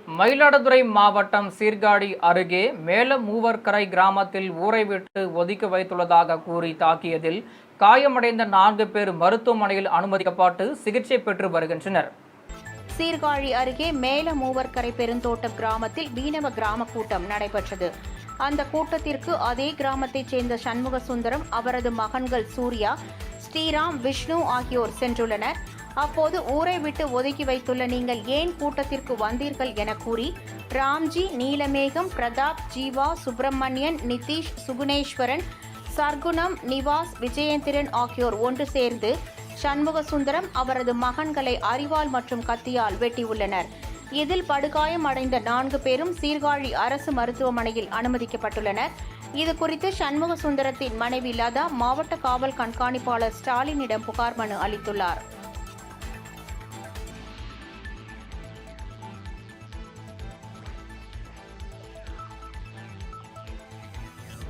மயிலாடுதுறை மாவட்டம் சீர்காழி அருகே மேலமூவர்கரை கிராமத்தில் ஊரை விட்டு ஒதுக்கி வைத்துள்ளதாக கூறி தாக்கியதில் காயமடைந்த 4 பேர் மருத்துவமனையில் அனுமதிக்கப்பட்டு சிகிச்சை பெற்று வருகின்றனர். சீர்காழி அருகே மேலமூவர்கரை பெருந்தோட்டம் கிராமத்தில் மீனவ கிராம கூட்டம் நடைபெற்றது. அந்த கூட்டத்திற்கு அதே கிராமத்தைச் சேர்ந்த சண்முக சுந்தரம், அவரது மகன்கள் சூர்யா, ஸ்ரீராம், விஷ்ணு ஆகியோர் சென்றுள்ளனர். அப்போது ஊரை விட்டு ஒதுக்கி வைத்துள்ள நீங்கள் ஏன் கூட்டத்திற்கு வந்தீர்கள் என கூறி ராம்ஜி, நீலமேகம், பிரதாப், ஜீவா, சுப்பிரமணியன், நிதிஷ், சுகுணேஸ்வரன், சர்க்குணம், நிவாஸ், விஜயேந்திரன் ஆகியோர் ஒன்று சேர்ந்து சண்முக சுந்தரம், அவரது மகன்களை அரிவாள் மற்றும் கத்தியால் வெட்டியுள்ளனர். இதில் படுகாயம் அடைந்த 4 பேரும் சீர்காழி அரசு மருத்துவமனையில் அனுமதிக்கப்பட்டுள்ளனர். இதுகுறித்து சண்முக சுந்தரத்தின் மனைவி லதா மாவட்ட காவல் கண்காணிப்பாளர் ஸ்டாலினிடம் புகார் மனு அளித்துள்ளார்.